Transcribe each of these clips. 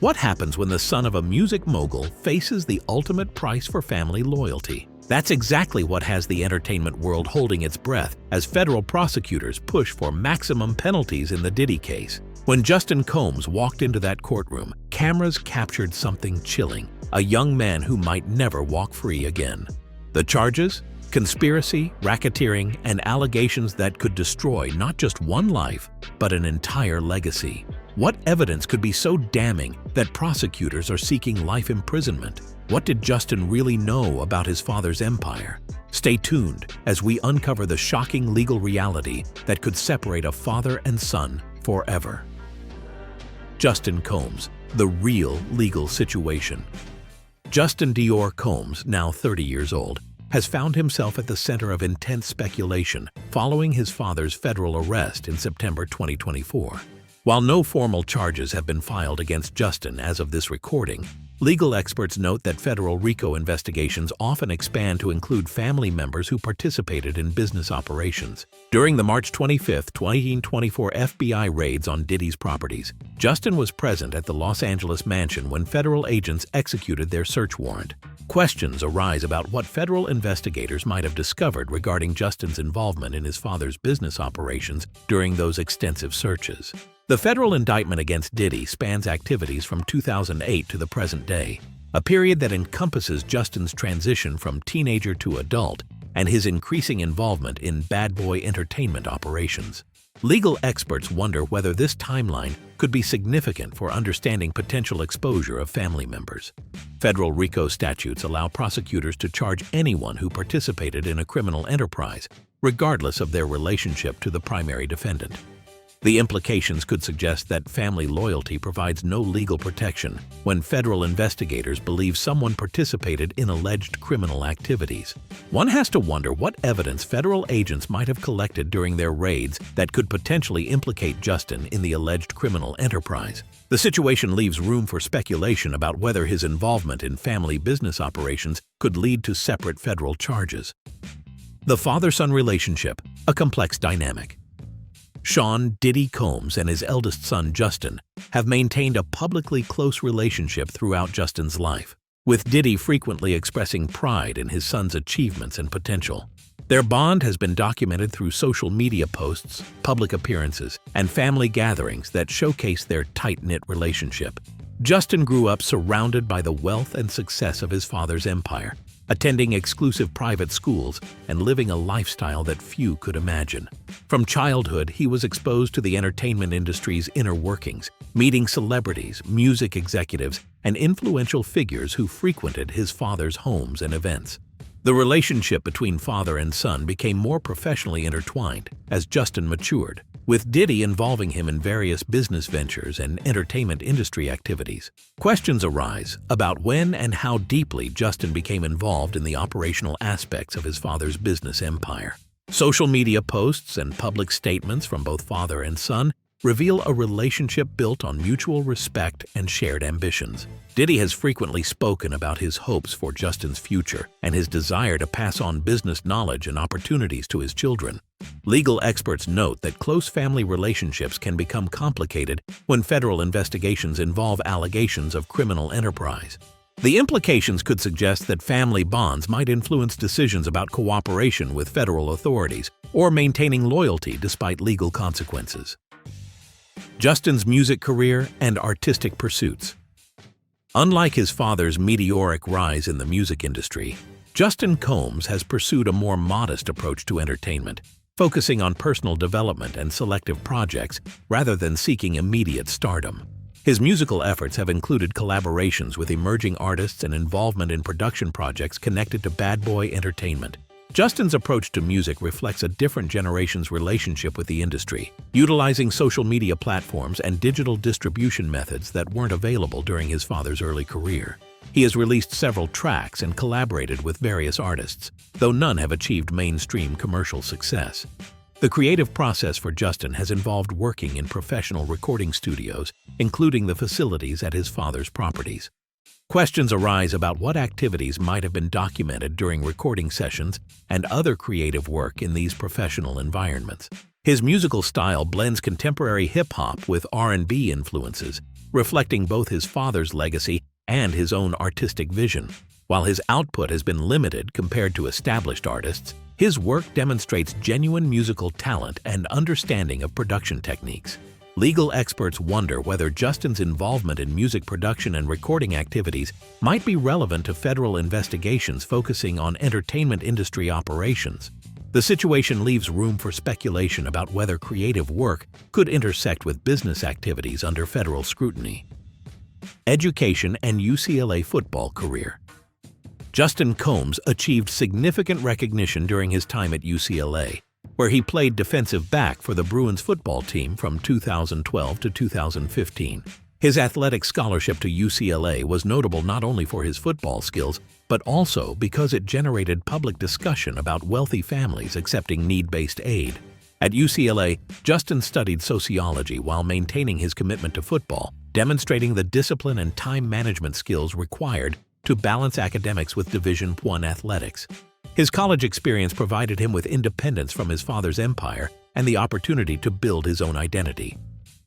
What happens when the son of a music mogul faces the ultimate price for family loyalty? That's exactly what has the entertainment world holding its breath as federal prosecutors push for maximum penalties in the Diddy case. When Justin Combs walked into that courtroom, cameras captured something chilling: a young man who might never walk free again. The charges? Conspiracy, racketeering, and allegations that could destroy not just one life, but an entire legacy. What evidence could be so damning that prosecutors are seeking life imprisonment? What did Justin really know about his father's empire? Stay tuned as we uncover the shocking legal reality that could separate a father and son forever. Justin Combs, the real legal situation. Justin Dior Combs, now 30 years old, has found himself at the center of intense speculation following his father's federal arrest in September 2024. While no formal charges have been filed against Justin as of this recording, legal experts note that federal RICO investigations often expand to include family members who participated in business operations. During the March 25, 2024 FBI raids on Diddy's properties, Justin was present at the Los Angeles mansion when federal agents executed their search warrant. Questions arise about what federal investigators might have discovered regarding Justin's involvement in his father's business operations during those extensive searches. The federal indictment against Diddy spans activities from 2008 to the present day, a period that encompasses Justin's transition from teenager to adult and his increasing involvement in bad boy entertainment operations. Legal experts wonder whether this timeline could be significant for understanding potential exposure of family members. Federal RICO statutes allow prosecutors to charge anyone who participated in a criminal enterprise, regardless of their relationship to the primary defendant. The implications could suggest that family loyalty provides no legal protection when federal investigators believe someone participated in alleged criminal activities. One has to wonder what evidence federal agents might have collected during their raids that could potentially implicate Justin in the alleged criminal enterprise. The situation leaves room for speculation about whether his involvement in family business operations could lead to separate federal charges. The father-son relationship, a complex dynamic. Sean "Diddy" Combs and his eldest son Justin have maintained a publicly close relationship throughout Justin's life, with Diddy frequently expressing pride in his son's achievements and potential. Their bond has been documented through social media posts, public appearances, and family gatherings that showcase their tight-knit relationship. Justin grew up surrounded by the wealth and success of his father's empire, attending exclusive private schools and living a lifestyle that few could imagine. From childhood, he was exposed to the entertainment industry's inner workings, meeting celebrities, music executives, and influential figures who frequented his father's homes and events. The relationship between father and son became more professionally intertwined as Justin matured, with Diddy involving him in various business ventures and entertainment industry activities. Questions arise about when and how deeply Justin became involved in the operational aspects of his father's business empire. Social media posts and public statements from both father and son reveal a relationship built on mutual respect and shared ambitions. Diddy has frequently spoken about his hopes for Justin's future and his desire to pass on business knowledge and opportunities to his children. Legal experts note that close family relationships can become complicated when federal investigations involve allegations of criminal enterprise. The implications could suggest that family bonds might influence decisions about cooperation with federal authorities or maintaining loyalty despite legal consequences. Justin's music career and artistic pursuits. Unlike his father's meteoric rise in the music industry, Justin Combs has pursued a more modest approach to entertainment, focusing on personal development and selective projects rather than seeking immediate stardom. His musical efforts have included collaborations with emerging artists and involvement in production projects connected to bad boy entertainment. Justin's approach to music reflects a different generation's relationship with the industry, utilizing social media platforms and digital distribution methods that weren't available during his father's early career. He has released several tracks and collaborated with various artists, though none have achieved mainstream commercial success. The creative process for Justin has involved working in professional recording studios, including the facilities at his father's properties. Questions arise about what activities might have been documented during recording sessions and other creative work in these professional environments. His musical style blends contemporary hip-hop with R&B influences, reflecting both his father's legacy and his own artistic vision. While his output has been limited compared to established artists, his work demonstrates genuine musical talent and understanding of production techniques. Legal experts wonder whether Justin's involvement in music production and recording activities might be relevant to federal investigations focusing on entertainment industry operations. The situation leaves room for speculation about whether creative work could intersect with business activities under federal scrutiny. Education and UCLA football career. Justin Combs achieved significant recognition during his time at UCLA, where he played defensive back for the Bruins football team from 2012 to 2015. His athletic scholarship to UCLA was notable not only for his football skills, but also because it generated public discussion about wealthy families accepting need-based aid. At UCLA, Justin studied sociology while maintaining his commitment to football, demonstrating the discipline and time management skills required to balance academics with Division I athletics. His college experience provided him with independence from his father's empire and the opportunity to build his own identity.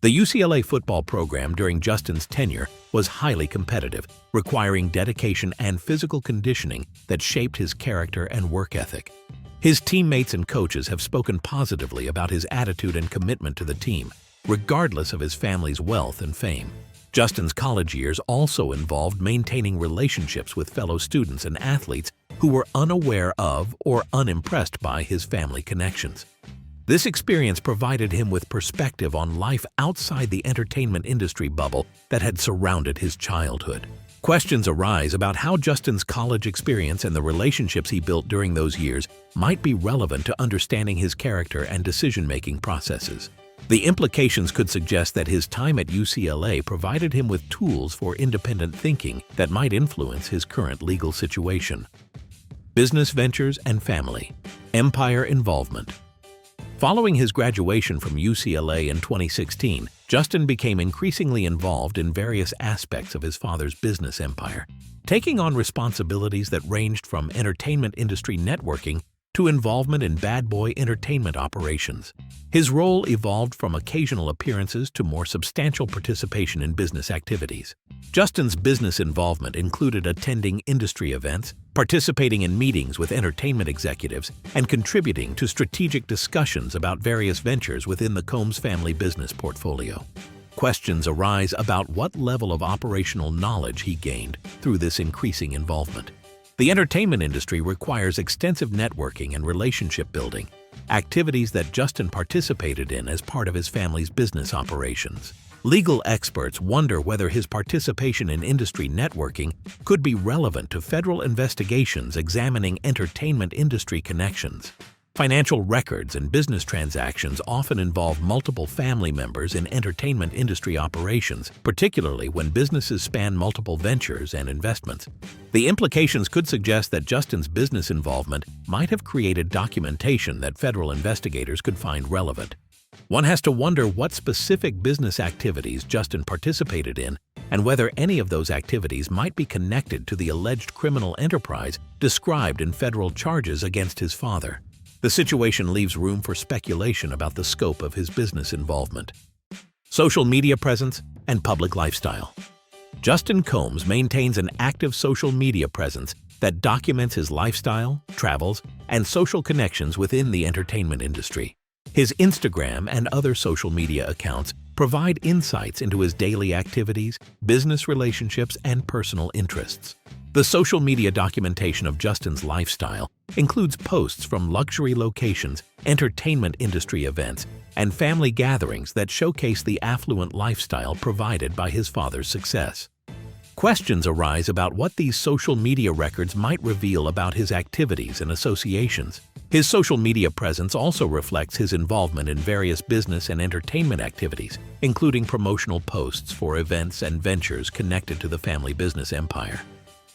The UCLA football program during Justin's tenure was highly competitive, requiring dedication and physical conditioning that shaped his character and work ethic. His teammates and coaches have spoken positively about his attitude and commitment to the team, regardless of his family's wealth and fame. Justin's college years also involved maintaining relationships with fellow students and athletes who were unaware of or unimpressed by his family connections. This experience provided him with perspective on life outside the entertainment industry bubble that had surrounded his childhood. Questions arise about how Justin's college experience and the relationships he built during those years might be relevant to understanding his character and decision-making processes. The implications could suggest that his time at UCLA provided him with tools for independent thinking that might influence his current legal situation. Business ventures and family. Empire involvement. Following his graduation from UCLA in 2016, Justin became increasingly involved in various aspects of his father's business empire, taking on responsibilities that ranged from entertainment industry networking to involvement in bad boy entertainment operations. His role evolved from occasional appearances to more substantial participation in business activities. Justin's business involvement included attending industry events, participating in meetings with entertainment executives, and contributing to strategic discussions about various ventures within the Combs family business portfolio. Questions arise about what level of operational knowledge he gained through this increasing involvement. The entertainment industry requires extensive networking and relationship building, activities that Justin participated in as part of his family's business operations. Legal experts wonder whether his participation in industry networking could be relevant to federal investigations examining entertainment industry connections. Financial records and business transactions often involve multiple family members in entertainment industry operations, particularly when businesses span multiple ventures and investments. The implications could suggest that Justin's business involvement might have created documentation that federal investigators could find relevant. One has to wonder what specific business activities Justin participated in and whether any of those activities might be connected to the alleged criminal enterprise described in federal charges against his father. The situation leaves room for speculation about the scope of his business involvement. Social media presence and public lifestyle. Justin Combs maintains an active social media presence that documents his lifestyle, travels, and social connections within the entertainment industry. His Instagram and other social media accounts provide insights into his daily activities, business relationships, and personal interests. The social media documentation of Justin's lifestyle includes posts from luxury locations, entertainment industry events, and family gatherings that showcase the affluent lifestyle provided by his father's success. Questions arise about what these social media records might reveal about his activities and associations. His social media presence also reflects his involvement in various business and entertainment activities, including promotional posts for events and ventures connected to the family business empire.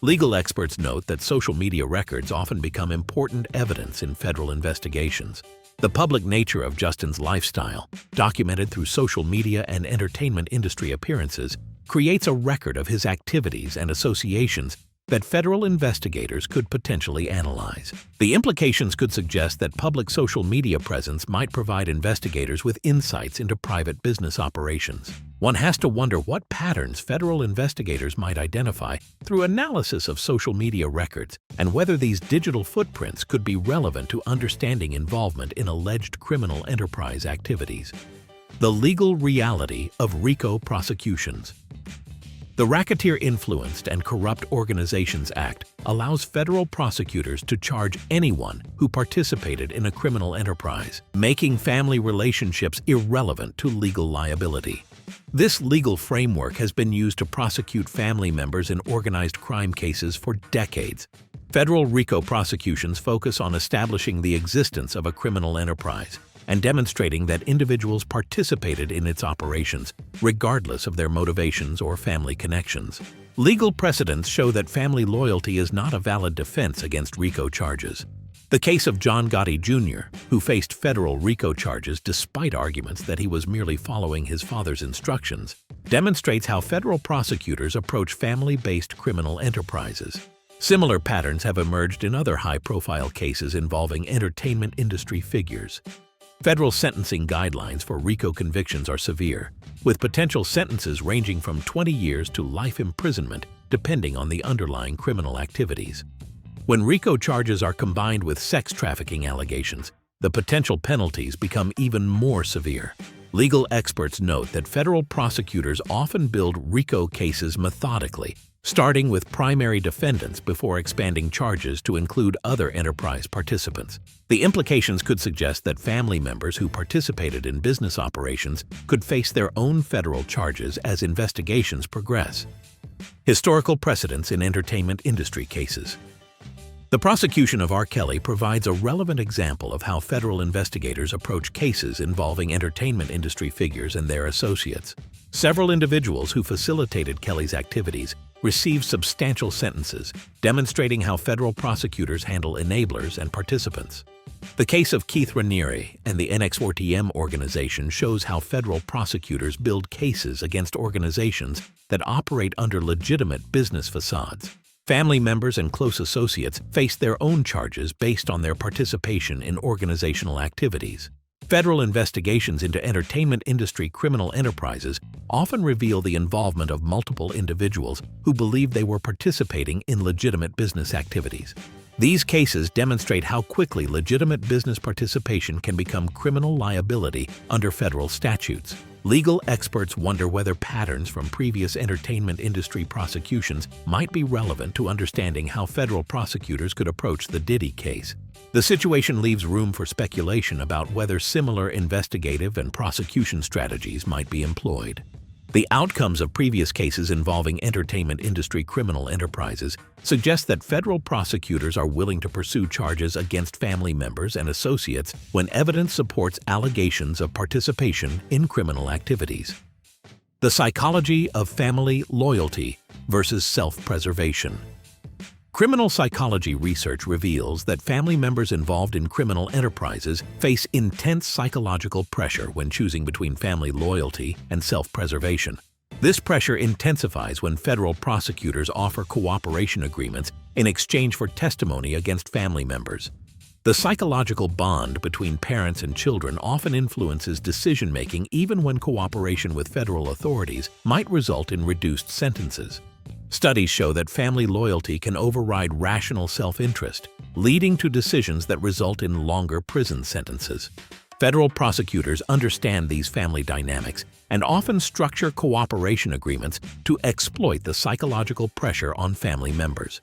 Legal experts note that social media records often become important evidence in federal investigations. The public nature of Justin's lifestyle, documented through social media and entertainment industry appearances, creates a record of his activities and associations that federal investigators could potentially analyze. The implications could suggest that public social media presence might provide investigators with insights into private business operations. One has to wonder what patterns federal investigators might identify through analysis of social media records, and whether these digital footprints could be relevant to understanding involvement in alleged criminal enterprise activities. The legal reality of RICO prosecutions. The Racketeer-Influenced and Corrupt Organizations Act allows federal prosecutors to charge anyone who participated in a criminal enterprise, making family relationships irrelevant to legal liability. This legal framework has been used to prosecute family members in organized crime cases for decades. Federal RICO prosecutions focus on establishing the existence of a criminal enterprise and demonstrating that individuals participated in its operations, regardless of their motivations or family connections. Legal precedents show that family loyalty is not a valid defense against RICO charges. The case of John Gotti Jr., who faced federal RICO charges despite arguments that he was merely following his father's instructions, demonstrates how federal prosecutors approach family-based criminal enterprises. Similar patterns have emerged in other high-profile cases involving entertainment industry figures. Federal sentencing guidelines for RICO convictions are severe, with potential sentences ranging from 20 years to life imprisonment depending on the underlying criminal activities. When RICO charges are combined with sex trafficking allegations, the potential penalties become even more severe. Legal experts note that federal prosecutors often build RICO cases methodically, starting with primary defendants before expanding charges to include other enterprise participants. The implications could suggest that family members who participated in business operations could face their own federal charges as investigations progress. Historical precedents in entertainment industry cases. The prosecution of R. Kelly provides a relevant example of how federal investigators approach cases involving entertainment industry figures and their associates. Several individuals who facilitated Kelly's activities received substantial sentences, demonstrating how federal prosecutors handle enablers and participants. The case of Keith Raniere and the NX4TM organization shows how federal prosecutors build cases against organizations that operate under legitimate business facades. Family members and close associates face their own charges based on their participation in organizational activities. Federal investigations into entertainment industry criminal enterprises often reveal the involvement of multiple individuals who believed they were participating in legitimate business activities. These cases demonstrate how quickly legitimate business participation can become criminal liability under federal statutes. Legal experts wonder whether patterns from previous entertainment industry prosecutions might be relevant to understanding how federal prosecutors could approach the Diddy case. The situation leaves room for speculation about whether similar investigative and prosecution strategies might be employed. The outcomes of previous cases involving entertainment industry criminal enterprises suggest that federal prosecutors are willing to pursue charges against family members and associates when evidence supports allegations of participation in criminal activities. The psychology of family loyalty versus self-preservation. Criminal psychology research reveals that family members involved in criminal enterprises face intense psychological pressure when choosing between family loyalty and self-preservation. This pressure intensifies when federal prosecutors offer cooperation agreements in exchange for testimony against family members. The psychological bond between parents and children often influences decision-making even when cooperation with federal authorities might result in reduced sentences. Studies show that family loyalty can override rational self-interest, leading to decisions that result in longer prison sentences. Federal prosecutors understand these family dynamics and often structure cooperation agreements to exploit the psychological pressure on family members.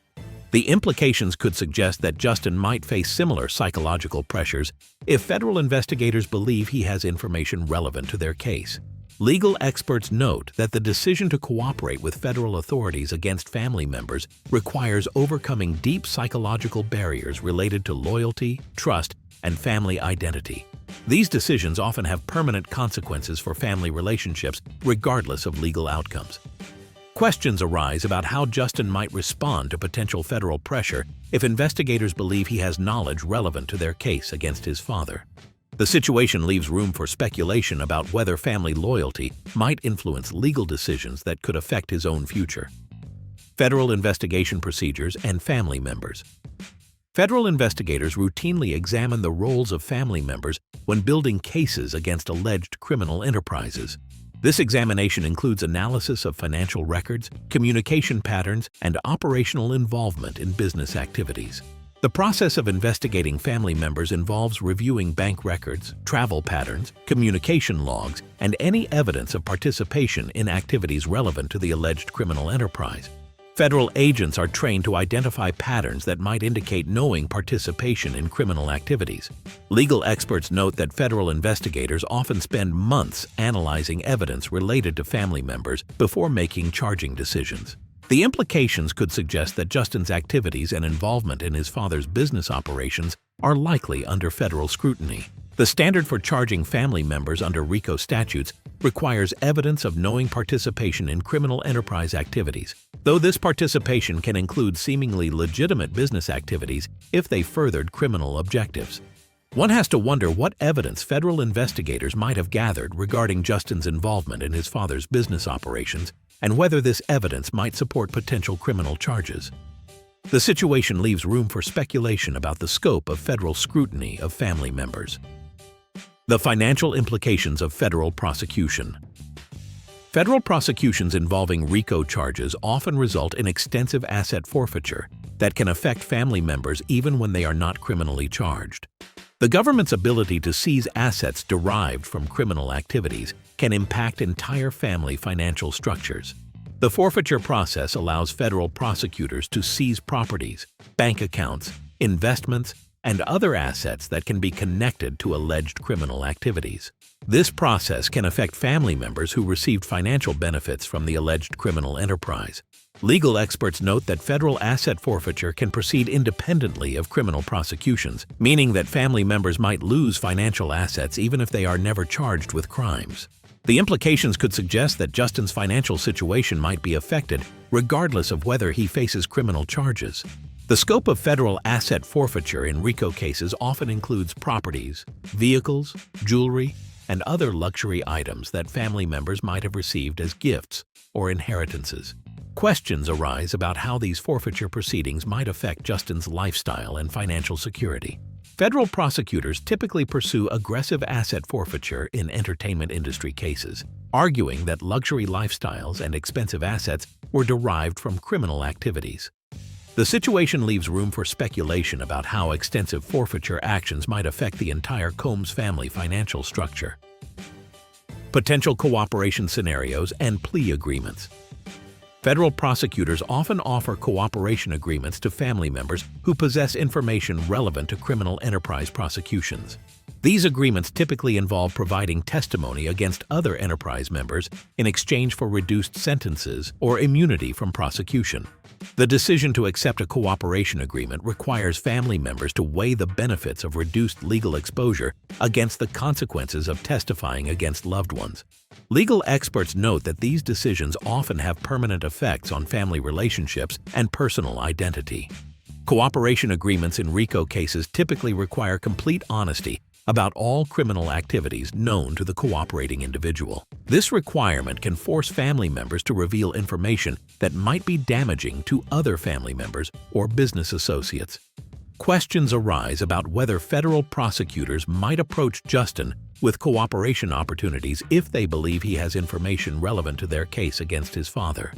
The implications could suggest that Justin might face similar psychological pressures if federal investigators believe he has information relevant to their case. Legal experts note that the decision to cooperate with federal authorities against family members requires overcoming deep psychological barriers related to loyalty, trust, and family identity. These decisions often have permanent consequences for family relationships, regardless of legal outcomes. Questions arise about how Justin might respond to potential federal pressure if investigators believe he has knowledge relevant to their case against his father. The situation leaves room for speculation about whether family loyalty might influence legal decisions that could affect his own future. Federal investigation procedures, and family members. Federal investigators routinely examine the roles of family members when building cases against alleged criminal enterprises. This examination includes analysis of financial records, communication patterns, and operational involvement in business activities. The process of investigating family members involves reviewing bank records, travel patterns, communication logs, and any evidence of participation in activities relevant to the alleged criminal enterprise. Federal agents are trained to identify patterns that might indicate knowing participation in criminal activities. Legal experts note that federal investigators often spend months analyzing evidence related to family members before making charging decisions. The implications could suggest that Justin's activities and involvement in his father's business operations are likely under federal scrutiny. The standard for charging family members under RICO statutes requires evidence of knowing participation in criminal enterprise activities, though this participation can include seemingly legitimate business activities if they furthered criminal objectives. One has to wonder what evidence federal investigators might have gathered regarding Justin's involvement in his father's business operations and whether this evidence might support potential criminal charges. The situation leaves room for speculation about the scope of federal scrutiny of family members. The financial implications of federal prosecution. Federal prosecutions involving RICO charges often result in extensive asset forfeiture that can affect family members even when they are not criminally charged. The government's ability to seize assets derived from criminal activities can impact entire family financial structures. The forfeiture process allows federal prosecutors to seize properties, bank accounts, investments, and other assets that can be connected to alleged criminal activities. This process can affect family members who received financial benefits from the alleged criminal enterprise. Legal experts note that federal asset forfeiture can proceed independently of criminal prosecutions, meaning that family members might lose financial assets even if they are never charged with crimes. The implications could suggest that Justin's financial situation might be affected regardless of whether he faces criminal charges. The scope of federal asset forfeiture in RICO cases often includes properties, vehicles, jewelry, and other luxury items that family members might have received as gifts or inheritances. Questions arise about how these forfeiture proceedings might affect Justin's lifestyle and financial security. Federal prosecutors typically pursue aggressive asset forfeiture in entertainment industry cases, arguing that luxury lifestyles and expensive assets were derived from criminal activities. The situation leaves room for speculation about how extensive forfeiture actions might affect the entire Combs family financial structure. Potential cooperation scenarios and plea agreements. Federal prosecutors often offer cooperation agreements to family members who possess information relevant to criminal enterprise prosecutions. These agreements typically involve providing testimony against other enterprise members in exchange for reduced sentences or immunity from prosecution. The decision to accept a cooperation agreement requires family members to weigh the benefits of reduced legal exposure against the consequences of testifying against loved ones. Legal experts note that these decisions often have permanent effects on family relationships and personal identity. Cooperation agreements in RICO cases typically require complete honesty about all criminal activities known to the cooperating individual. This requirement can force family members to reveal information that might be damaging to other family members or business associates. Questions arise about whether federal prosecutors might approach Justin with cooperation opportunities if they believe he has information relevant to their case against his father.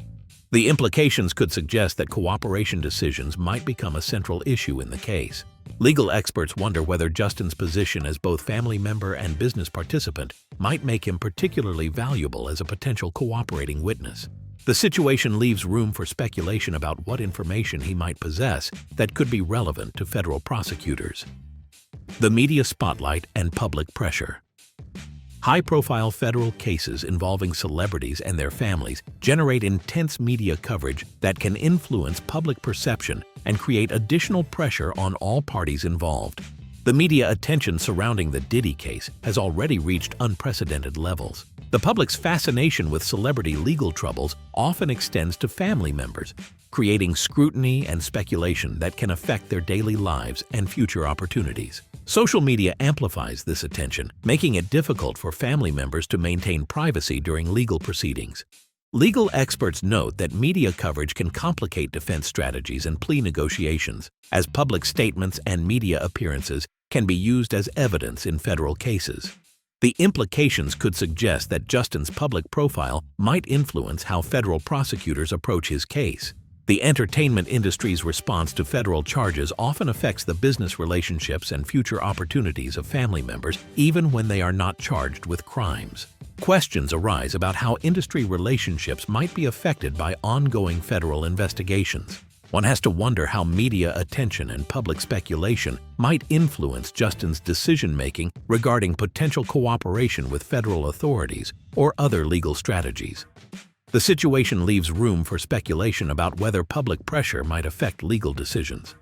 The implications could suggest that cooperation decisions might become a central issue in the case. Legal experts wonder whether Justin's position as both family member and business participant might make him particularly valuable as a potential cooperating witness. The situation leaves room for speculation about what information he might possess that could be relevant to federal prosecutors. The media spotlight and public pressure. High-profile federal cases involving celebrities and their families generate intense media coverage that can influence public perception and create additional pressure on all parties involved. The media attention surrounding the Diddy case has already reached unprecedented levels. The public's fascination with celebrity legal troubles often extends to family members, creating scrutiny and speculation that can affect their daily lives and future opportunities. Social media amplifies this attention, making it difficult for family members to maintain privacy during legal proceedings. Legal experts note that media coverage can complicate defense strategies and plea negotiations, as public statements and media appearances can be used as evidence in federal cases. The implications could suggest that Justin's public profile might influence how federal prosecutors approach his case. The entertainment industry's response to federal charges often affects the business relationships and future opportunities of family members, even when they are not charged with crimes. Questions arise about how industry relationships might be affected by ongoing federal investigations. One has to wonder how media attention and public speculation might influence Justin's decision-making regarding potential cooperation with federal authorities or other legal strategies. The situation leaves room for speculation about whether public pressure might affect legal decisions.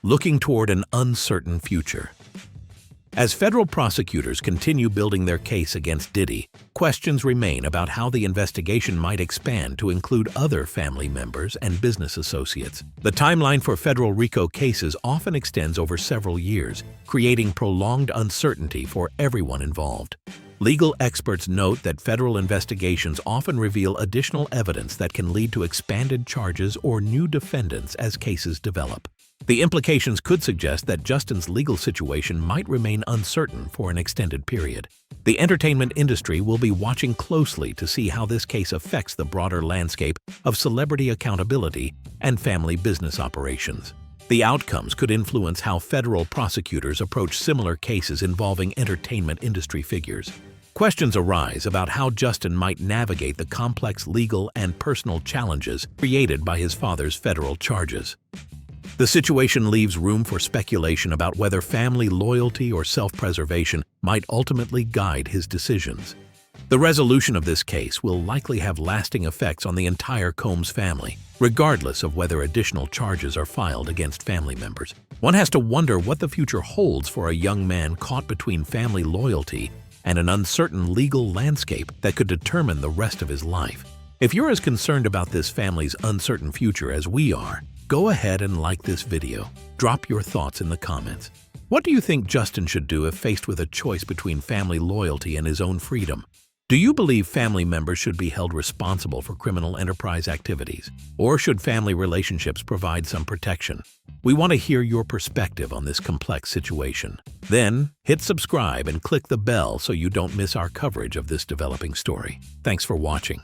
Looking toward an uncertain future. As federal prosecutors continue building their case against Diddy, questions remain about how the investigation might expand to include other family members and business associates. The timeline for federal RICO cases often extends over several years, creating prolonged uncertainty for everyone involved. Legal experts note that federal investigations often reveal additional evidence that can lead to expanded charges or new defendants as cases develop. The implications could suggest that Justin's legal situation might remain uncertain for an extended period. The entertainment industry will be watching closely to see how this case affects the broader landscape of celebrity accountability and family business operations. The outcomes could influence how federal prosecutors approach similar cases involving entertainment industry figures. Questions arise about how Justin might navigate the complex legal and personal challenges created by his father's federal charges. The situation leaves room for speculation about whether family loyalty or self-preservation might ultimately guide his decisions. The resolution of this case will likely have lasting effects on the entire Combs family, regardless of whether additional charges are filed against family members. One has to wonder what the future holds for a young man caught between family loyalty and an uncertain legal landscape that could determine the rest of his life. If you're as concerned about this family's uncertain future as we are, go ahead and like this video. Drop your thoughts in the comments. What do you think Justin should do if faced with a choice between family loyalty and his own freedom? Do you believe family members should be held responsible for criminal enterprise activities? Or should family relationships provide some protection? We want to hear your perspective on this complex situation. Then, hit subscribe and click the bell so you don't miss our coverage of this developing story. Thanks for watching.